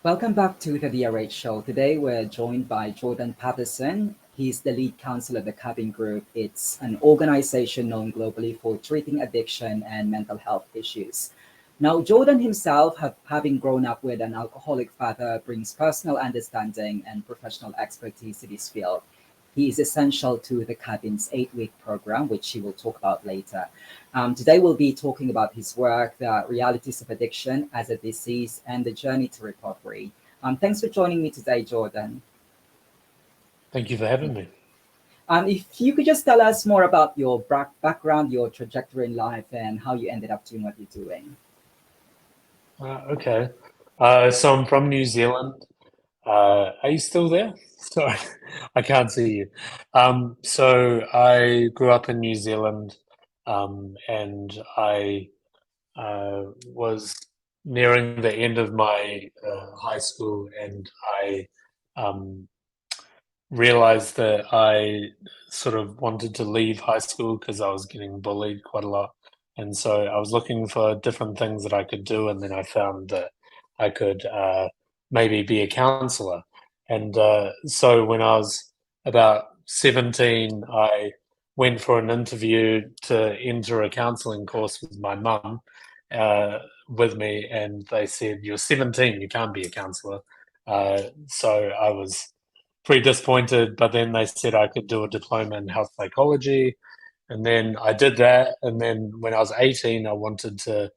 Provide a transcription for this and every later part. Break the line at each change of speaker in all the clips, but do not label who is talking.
Welcome back to the DRH show. Today we're joined by Jordan Paterson. He's the lead counselor of the Cabin Group. It's an organization known globally for treating addiction and mental health issues. Now, Jordan himself, having grown up with an alcoholic father, brings personal understanding and professional expertise to this field. He is essential to the Cabin's 8-week program, which he will talk about later. Today, we'll be talking about his work, the realities of addiction as a disease, and the journey to recovery. Thanks for joining me today, Jordan.
Thank you for having me.
If you could just tell us more about your background, your trajectory in life, and how you ended up doing what you're doing.
Okay. So I'm from New Zealand. Are you still there? Sorry, I can't see you. So I grew up in New Zealand, and I was nearing the end of my high school, and I realized that I sort of wanted to leave high school because I was getting bullied quite a lot. And so I was looking for different things that I could do, and then I found that I could maybe be a counselor. And so when I was about 17, I went for an interview to enter a counseling course with my mum with me, and they said, "You're 17, you can't be a counselor." So I was pretty disappointed, but then they said I could do a diploma in health psychology, and then I did that. And then when I was 18, I wanted to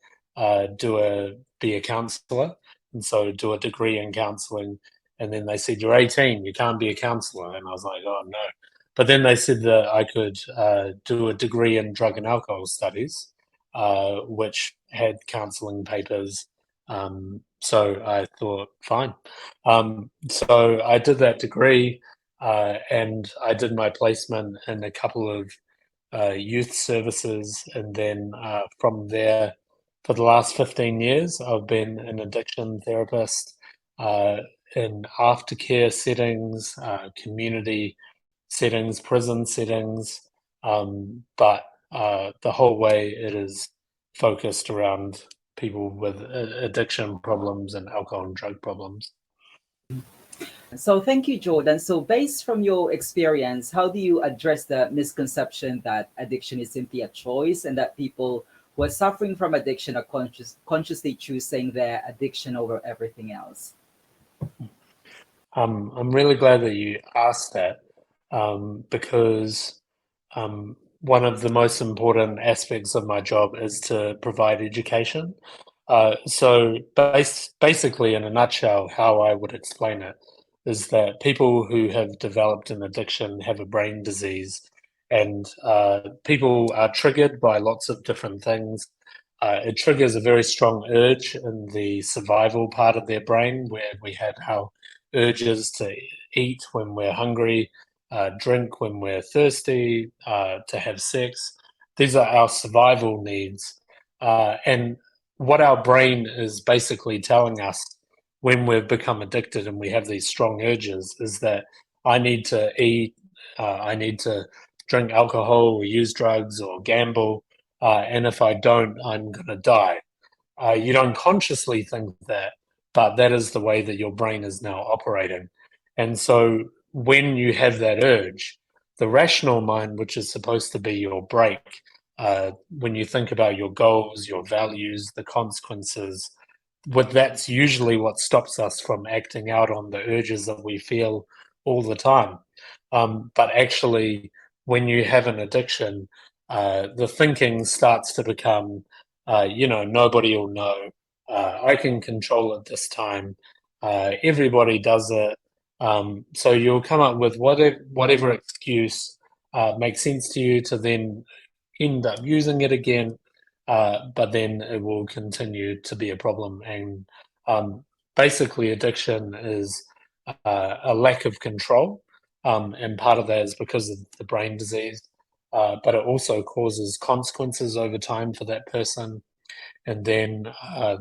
be a counselor, and so do a degree in counseling. And then they said, "You're 18, you can't be a counselor," and I was like, "Oh no!" But then they said that I could do a degree in drug and alcohol studies, which had counseling papers. So I thought, fine. So I did that degree, and I did my placement in a couple of youth services, and then from there, for the last 15 years, I've been an addiction therapist in aftercare settings, community settings, prison settings, but the whole way it is focused around people with addiction problems and alcohol and drug problems.
So thank you, Jordan. So based from your experience, how do you address the misconception that addiction is simply a choice and that people who are suffering from addiction are consciously choosing their addiction over everything else?
I'm really glad that you asked that, because one of the most important aspects of my job is to provide education. So basically, in a nutshell, how I would explain it is that people who have developed an addiction have a brain disease, and people are triggered by lots of different things. It triggers a very strong urge in the survival part of their brain, where we have our urges to eat when we're hungry, drink when we're thirsty, to have sex. These are our survival needs. And what our brain is basically telling us when we've become addicted and we have these strong urges is that I need to eat, I need to drink alcohol or use drugs or gamble, and if I don't, I'm going to die. You don't consciously think that, but that is the way that your brain is now operating. And so when you have that urge, the rational mind, which is supposed to be your brake, when you think about your goals, your values, the consequences, that's usually what stops us from acting out on the urges that we feel all the time. But actually, when you have an addiction, the thinking starts to become, nobody will know. I can control it this time. Everybody does it. So you'll come up with whatever excuse makes sense to you to then end up using it again, but then it will continue to be a problem. And basically, addiction is a lack of control, and part of that is because of the brain disease, but it also causes consequences over time for that person. And then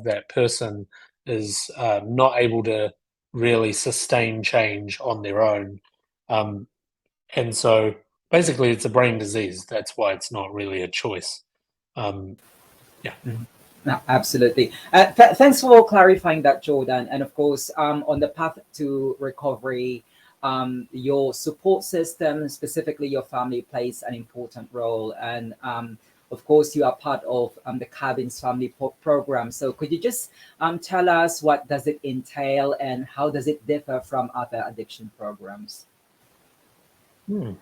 that person is not able to really sustain change on their own. And so basically, it's a brain disease. That's why it's not really a choice. Yeah.
No, absolutely. Thanks for clarifying that, Jordan. And of course, on the path to recovery, your support system, specifically your family, plays an important role. And of course, you are part of the Cabins Family Program. So could you just tell us what does it entail and how does it differ from other addiction programs?
Hmm.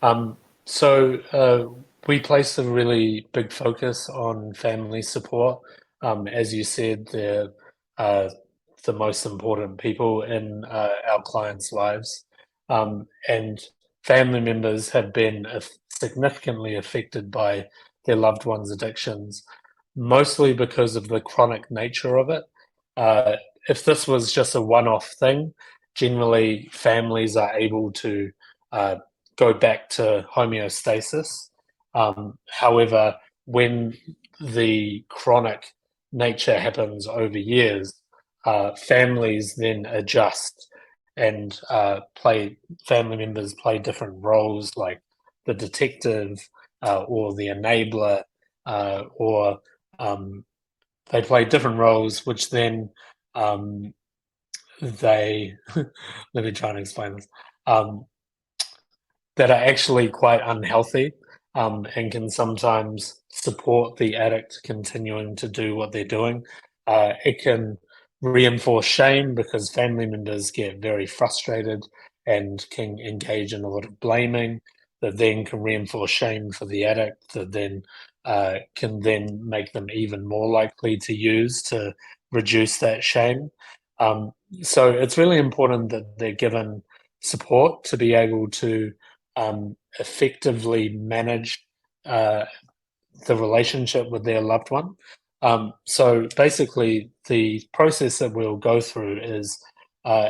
Um, so we place a really big focus on family support. As you said, they're uh, the most important people in our clients' lives, and family members have been significantly affected by their loved ones' addictions, mostly because of the chronic nature of it. Uh, if this was just a one-off thing, generally families are able to uh, go back to homeostasis. However, when the chronic nature happens over years, families then adjust and play. Family members play different roles, like the detective or the enabler, or um, they play different roles, which then um, they let me try and explain this. Um, that are actually quite unhealthy, and can sometimes support the addict continuing to do what they're doing. It can reinforce shame because family members get very frustrated and can engage in a lot of blaming that then can reinforce shame for the addict, that then can then make them even more likely to use to reduce that shame. Um, so it's really important that they're given support to be able to effectively manage uh, the relationship with their loved one. So basically, the process that we'll go through is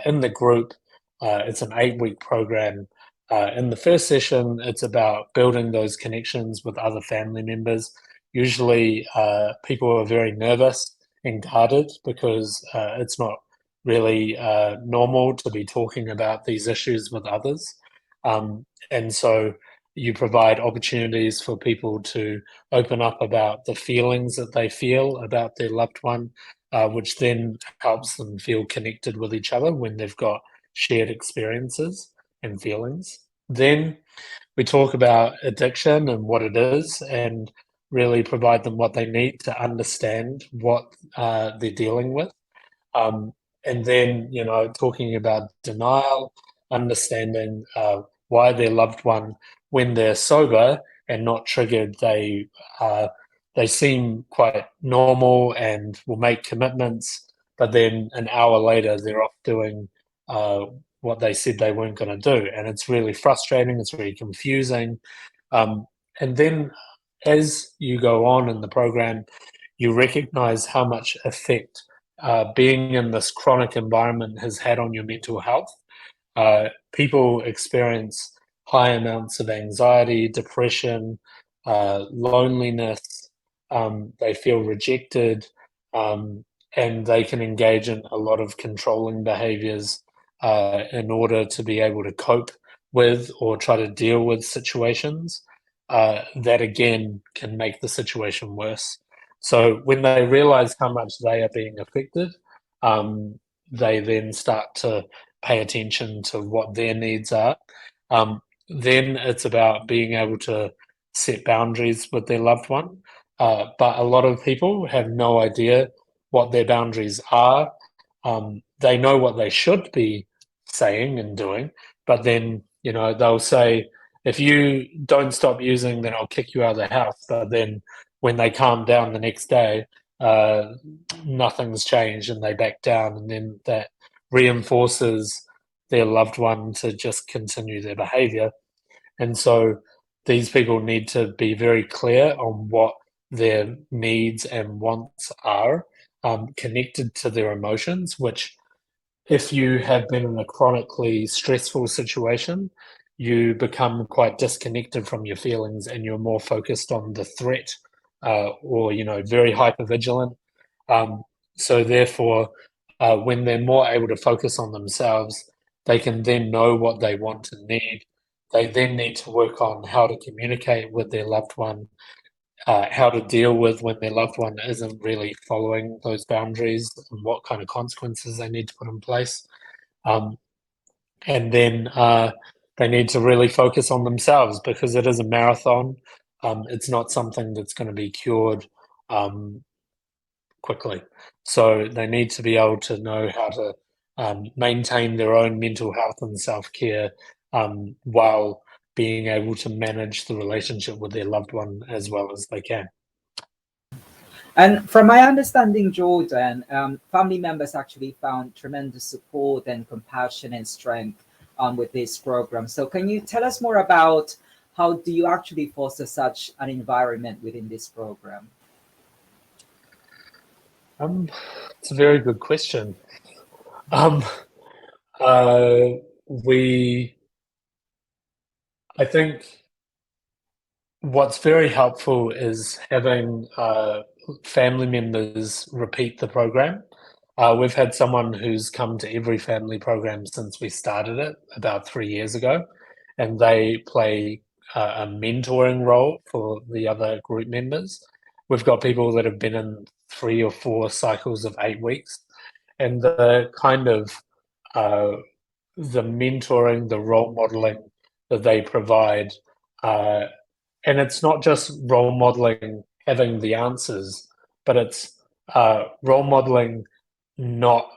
in the group, it's an 8-week program. In the first session, it's about building those connections with other family members. Usually, people are very nervous and guarded because it's not really normal to be talking about these issues with others. And so you provide opportunities for people to open up about the feelings that they feel about their loved one, which then helps them feel connected with each other when they've got shared experiences and feelings. Then we talk about addiction and what it is, and really provide them what they need to understand what they're dealing with. Um, and then, talking about denial, understanding why their loved one, when they're sober and not triggered, they seem quite normal and will make commitments, but then an hour later they're off doing uh, what they said they weren't going to do, and it's really frustrating. It's really confusing. Um, and then, as you go on in the program, you recognize how much effect being in this chronic environment has had on your mental health. People experience high amounts of anxiety, depression, loneliness. They feel rejected, um, and they can engage in a lot of controlling behaviors in order to be able to cope with or try to deal with situations that again can make the situation worse. So when they realize how much they are being affected, they then start to pay attention to what their needs are. Then it's about being able to set boundaries with their loved one. But a lot of people have no idea what their boundaries are. They know what they should be saying and doing, but then, they'll say, if you don't stop using, then I'll kick you out of the house. But then when they calm down the next day, uh, nothing's changed and they back down. And then that reinforces their loved one to just continue their behavior. And so these people need to be very clear on what their needs and wants are, connected to their emotions, which if you have been in a chronically stressful situation, you become quite disconnected from your feelings and you're more focused on the threat, or, very hyper vigilant. Um, so, therefore, when they're more able to focus on themselves, they can then know what they want and need. They then need to work on how to communicate with their loved one how to deal with when their loved one isn't really following those boundaries and what kind of consequences they need to put in place. Um, and then they need to really focus on themselves because it is a marathon. It's not something that's going to be cured quickly. So they need to be able to know how to maintain their own mental health and self care while being able to manage the relationship with their loved one as well as they can.
And from my understanding, Jordan, family members actually found tremendous support and compassion and strength with this program. So, can you tell us more about how do you actually foster such an environment within this program?
Um, it's a very good question. Um, uh, we, I think what's very helpful is having family members repeat the program. We've had someone who's come to every family program since we started it about 3 years ago, and they play a mentoring role for the other group members. We've got people that have been in 3 or 4 cycles of 8 weeks, and the kind of uh, the mentoring, the role modeling that they provide. Uh, and it's not just role modeling having the answers, but it's role modeling not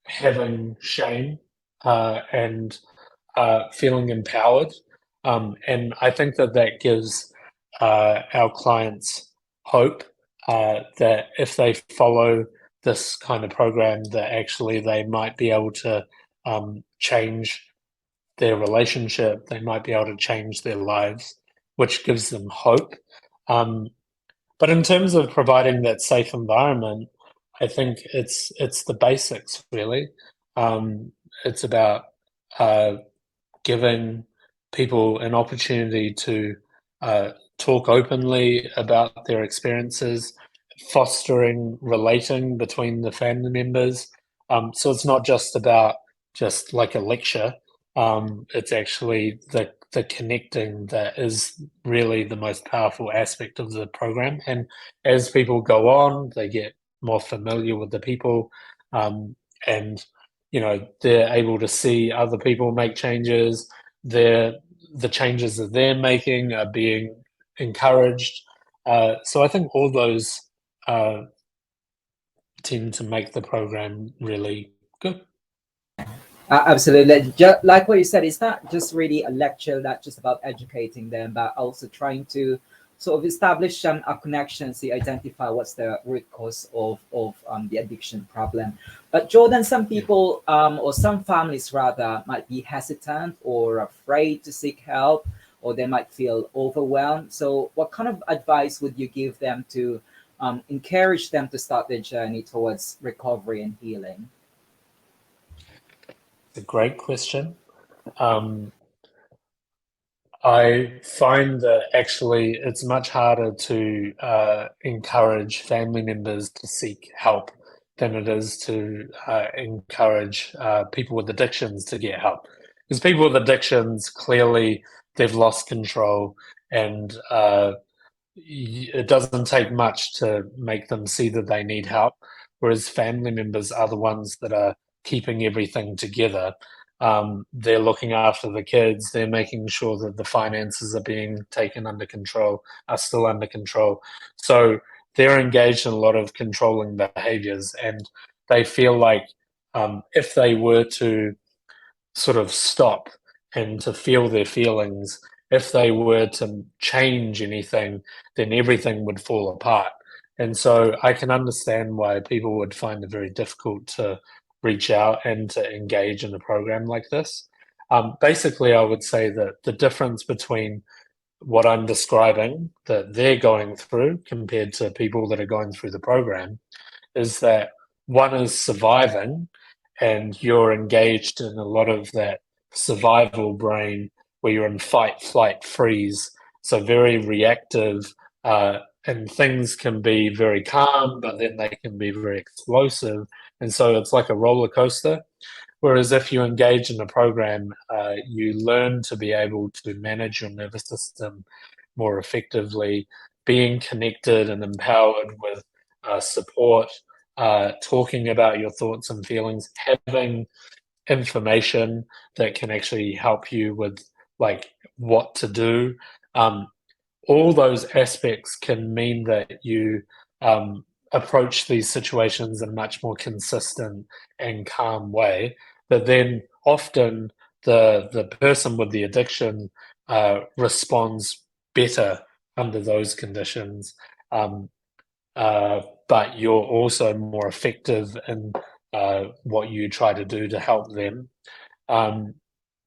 having shame and feeling empowered. And I think that that gives our clients hope that if they follow this kind of program, that actually they might be able to change their relationship, they might be able to change their lives, which gives them hope. Um, but in terms of providing that safe environment, I think it's the basics really. It's about uh, giving people an opportunity to talk openly about their experiences, fostering relating between the family members. So it's not just about just like a lecture. It's actually the connecting that is really the most powerful aspect of the program. And as people go on, they get more familiar with the people, and they're able to see other people make changes. They're the changes that they're making are being encouraged. So I think all those uh, tend to make the program really good.
Absolutely. Like what you said, it's not just really a lecture, not just about educating them, but also trying to sort of establish a connection to identify what's the root cause of the addiction problem. But Jordan, some people or some families rather might be hesitant or afraid to seek help, or they might feel overwhelmed. So, what kind of advice would you give them to encourage them to start their journey towards recovery and healing?
It's a great question. Um, I find that actually it's much harder to encourage family members to seek help than it is to encourage people with addictions to get help. Because people with addictions, clearly they've lost control, and it doesn't take much to make them see that they need help. Whereas family members are the ones that are keeping everything together. They're looking after the kids. They're making sure that the finances are being taken under control, are still under control. So they're engaged in a lot of controlling behaviors, and they feel like if they were to sort of stop and to feel their feelings, if they were to change anything, then everything would fall apart. And so I can understand why people would find it very difficult to reach out and to engage in a program like this. Basically, I would say that the difference between what I'm describing that they're going through compared to people that are going through the program is that one is surviving and you're engaged in a lot of that survival brain where you're in fight, flight, freeze. So very reactive, and things can be very calm, but then they can be very explosive. And so it's like a roller coaster. Whereas if you engage in a program, you learn to be able to manage your nervous system more effectively. being connected and empowered with support, talking about your thoughts and feelings, having information that can actually help you with like what to do. Um, all those aspects can mean that you approach these situations in a much more consistent and calm way. But then often the person with the addiction responds better under those conditions. Um, but you're also more effective in what you try to do to help them. Um,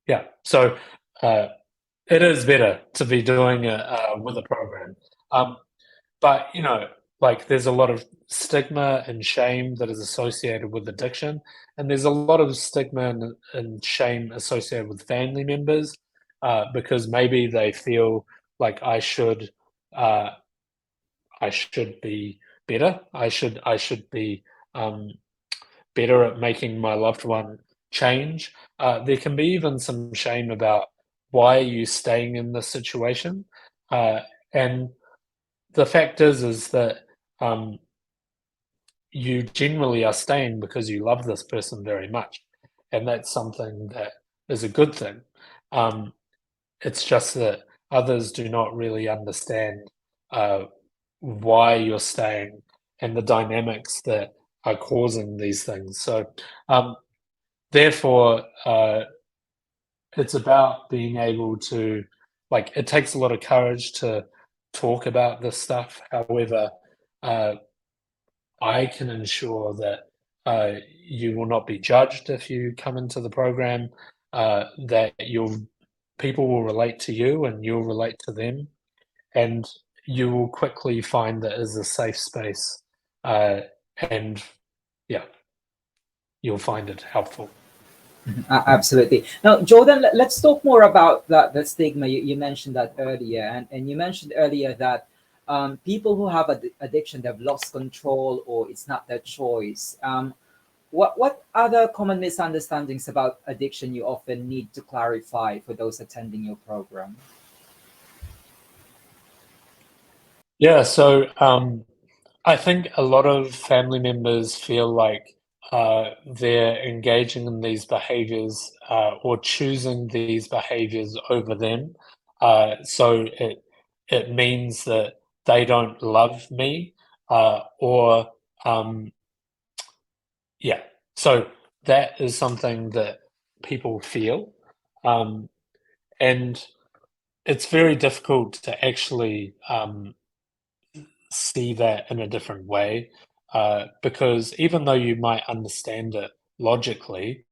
yeah, so uh, it is better to be doing it with a program. Um, but, like there's a lot of stigma and shame that is associated with addiction, and there's a lot of stigma and shame associated with family members because maybe they feel like uh, I should be better. I should be um, better at making my loved one change. There can be even some shame about why are you staying in this situation, uh, and the fact is that um, you generally are staying because you love this person very much, and that's something that is a good thing. Um, it's just that others do not really understand uh, why you're staying and the dynamics that are causing these things. So, um, therefore, it's about being able to, like, it takes a lot of courage to talk about this stuff. However, uh, I can ensure that you will not be judged if you come into the program, that people will relate to you and you'll relate to them, and you will quickly find that is a safe space, uh, and yeah, you'll find it helpful.
Absolutely. Now, Jordan, let's talk more about the stigma. You mentioned that earlier, and you mentioned earlier that people who have addiction, they've lost control or it's not their choice. What other common misunderstandings about addiction you often need to clarify for those attending your program?
Yeah, so I think a lot of family members feel like they're engaging in these behaviors or choosing these behaviors over them. So it means that they don't love me, or um, yeah. So that is something that people feel, um, and it's very difficult to actually see that in a different way, because even though you might understand it logically,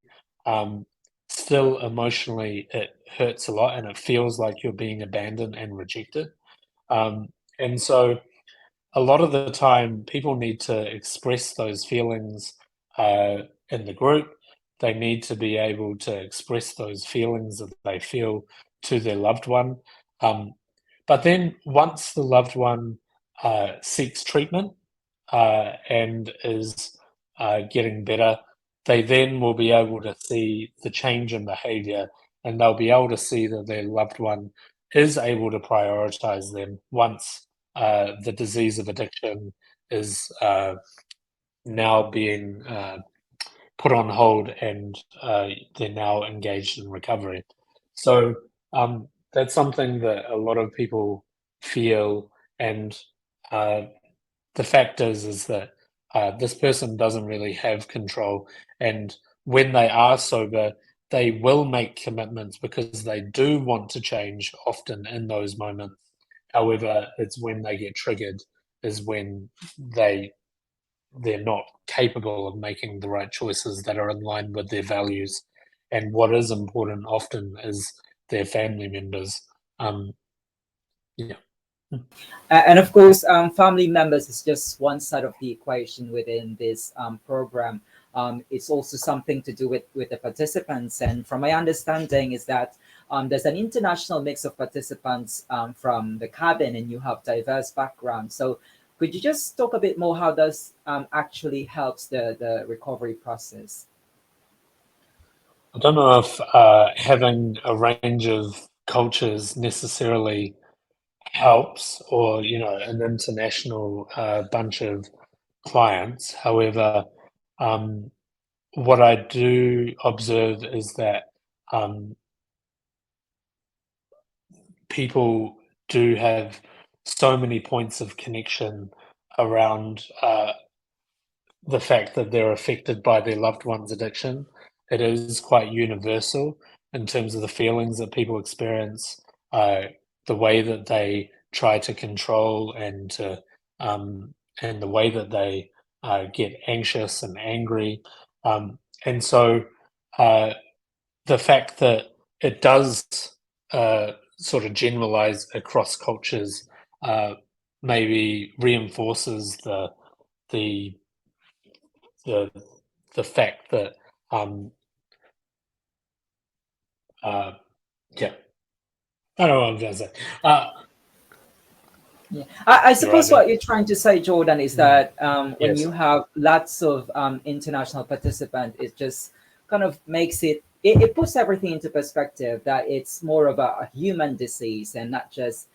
um, still emotionally it hurts a lot and it feels like you're being abandoned and rejected. Um, and so a lot of the time, people need to express those feelings uh, in the group. They need to be able to express those feelings that they feel to their loved one. Um, but then once the loved one seeks treatment and is getting better, they then will be able to see the change in behavior, and they'll be able to see that their loved one is able to prioritize them once the disease of addiction is now being put on hold, and they're now engaged in recovery. So that's something that a lot of people feel, and uh, the fact is that this person doesn't really have control, and when they are sober, they will make commitments because they do want to change often in those moments. However, it's when they get triggered is when they they're not capable of making the right choices that are in line with their values. And what is important often is their family members. Um, yeah.
And of course, family members is just one side of the equation within this program. It's also something to do with the participants. And from my understanding is that there's an international mix of participants from the cabin, and you have diverse backgrounds. So could you just talk a bit more how does actually helps the recovery process?
I don't know if having a range of cultures necessarily helps, or an international bunch of clients. However, um, what I do observe is that um, people do have so many points of connection around the fact that they're affected by their loved one's addiction. It is quite universal in terms of the feelings that people experience, uh, the way that they try to control um, and the way that they get anxious and angry. And so uh, the fact that it does sort of generalize across cultures maybe reinforces the the the fact that um uh yeah, I don't know what I'm trying to say.
Yeah. I
You're right
suppose
there.
what you're trying to say, Jordan, is that when you
Yes.
have lots of international participants, it just kind of makes it puts everything into perspective, that it's more of a human disease and not just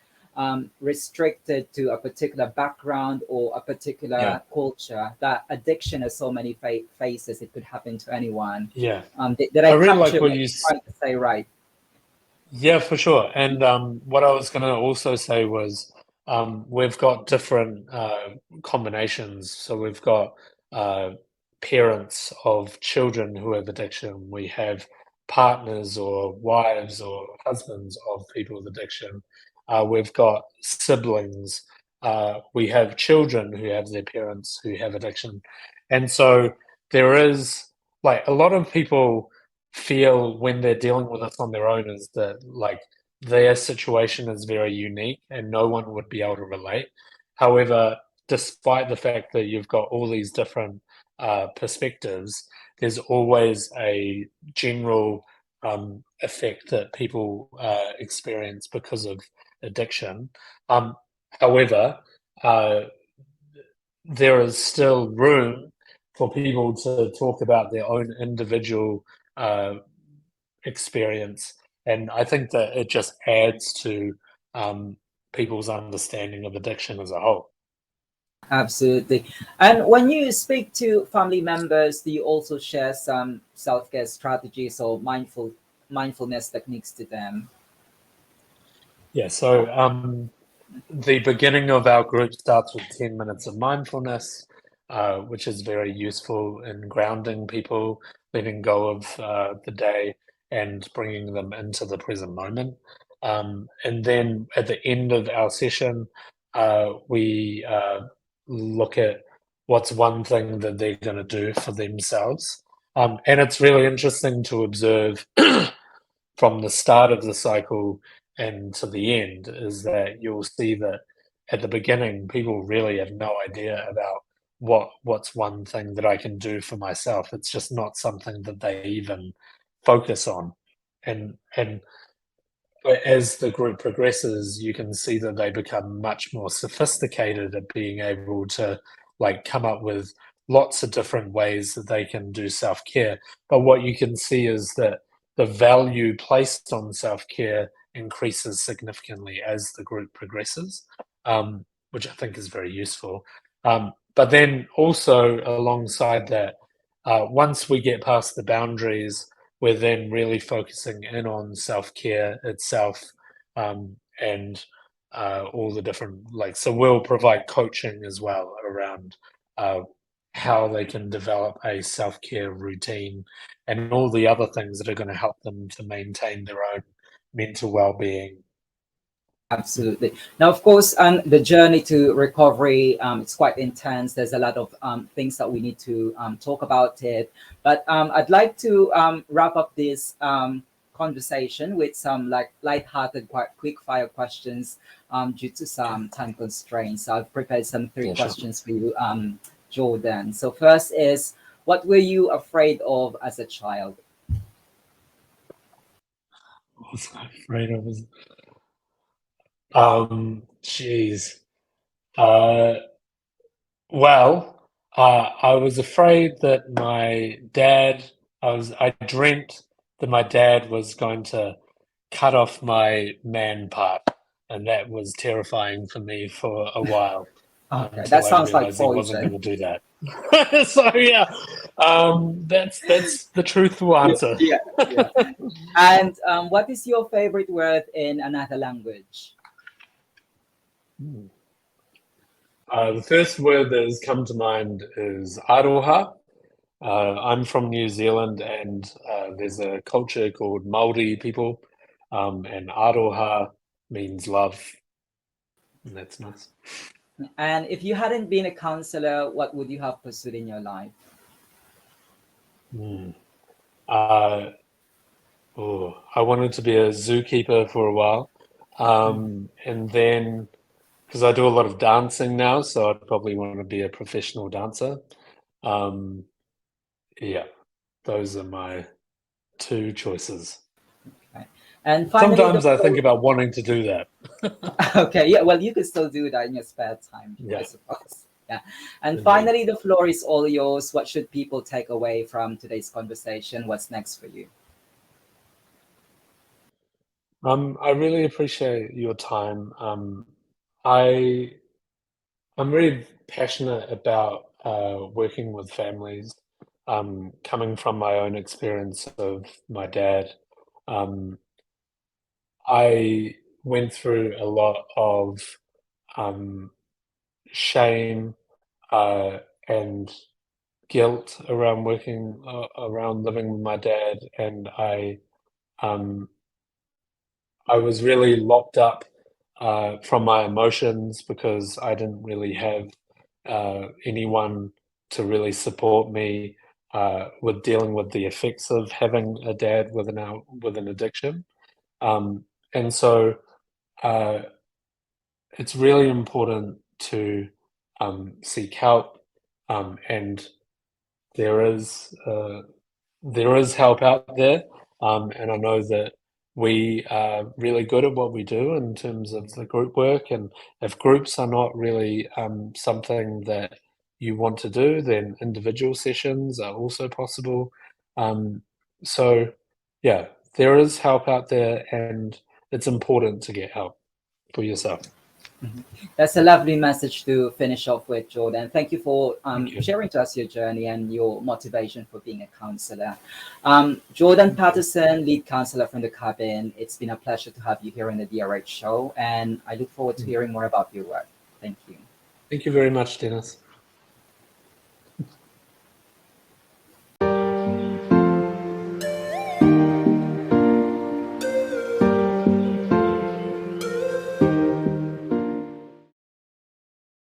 restricted to a particular background or a
Yeah.
particular culture. That addiction has so many faces, it could happen to anyone.
Yeah.
Did I
I really
capture
like what
what
you
you're trying to say right?
Yeah, for sure. And what I was going to also say was we've got different combinations. So we've got uh, parents of children who have addiction. We have partners or wives or husbands of people with addiction. We've got siblings. We have children who have their parents who have addiction. And so there is like a lot of people feel when they're dealing with this on their own is that like their situation is very unique and no one would be able to relate. However, despite the fact that you've got all these different perspectives, there's always a general effect that people experience because of addiction. Um, however, uh, there is still room for people to talk about their own individual uh, experience. And I think that it just adds to people's understanding of addiction as a whole.
Absolutely. And when you speak to family members, do you also share some self-care strategies or mindfulness techniques to them?
Yeah, so the beginning of our group starts with 10 minutes of mindfulness, which is very useful in grounding people, letting go of the day and bringing them into the present moment. And then at the end of our session, we look at what's one thing that they're going to do for themselves. And it's really interesting to observe from the start of the cycle and to the end is that you'll see that at the beginning people really have no idea about what's one thing that I can do for myself. It's just not something that they even focus on. And but as the group progresses, you can see that they become much more sophisticated at being able to like come up with lots of different ways that they can do self-care. But what you can see is that the value placed on self-care increases significantly as the group progresses, which I think is very useful. But then also alongside that, once we get past the boundaries, we're then really focusing in on self-care itself, and all the different like so we'll provide coaching as well around uh, how they can develop a self-care routine and all the other things that are going to help them to maintain their own mental well-being.
Absolutely. Now, of course, the journey to recovery, it's quite intense. There's a lot of things that we need to talk about it. But I'd like to wrap up this conversation with some like light-hearted, quite quick-fire questions due to some time constraints. I've prepared some three
Yeah, sure.
questions for you, Jordan. So first is, what were you afraid of as a child?
I was afraid I was geez. Uh, Well, I was afraid that my dad, I dreamt that my dad was going to cut off my man part. and that was terrifying for me for a while
Okay, that
until I
sounds like
realized he wasn't going
poison.
to do that. So yeah, that's the truthful
Yeah,
answer.
yeah, yeah. And what is your favorite word in another language?
Hmm. The first word that has come to mind is aroha. I'm from New Zealand, and there's a culture called Maori people, and aroha means love, and that's nice.
And if you hadn't been a counselor, what would you have pursued in your life?
Hmm. Uh, I wanted to be a zookeeper for a while, and then because I do a lot of dancing now, so I'd probably want to be a professional dancer. Um, yeah, those are my two choices.
Okay. And finally, the
Sometimes I
floor.
think about wanting to do that.
Okay, yeah, well, you could still do that in your spare time, I
Yeah,
suppose. Yeah. And
indeed.
finally, the floor is all yours. What should people take away from today's conversation? What's next for you?
I really appreciate your time. I I'm very passionate about working with families. Coming from my own experience of my dad, um, I went through a lot of um, shame uh, and guilt around working around living with my dad, and um, I was really locked up from my emotions because I didn't really have anyone to really support me with dealing with the effects of having a dad with an addiction. Um, and so uh, it's really important to seek help, and there is there is help out there, and I know that we are really good at what we do in terms of the group work. And if groups are not really something that you want to do, then individual sessions are also possible. Um, so, yeah, there is help out there, and it's important to get help for yourself.
Mhm. That's a lovely message to finish off with, Jordan. Thank you for
Thank you.
sharing to us your journey and your motivation for being a counselor. Jordan
Thank you.
Patterson, lead counselor from the cabin. It's been a pleasure to have you here on the DRH show, and I look forward to hearing more about your work. Thank you.
Thank you very much, Dennis.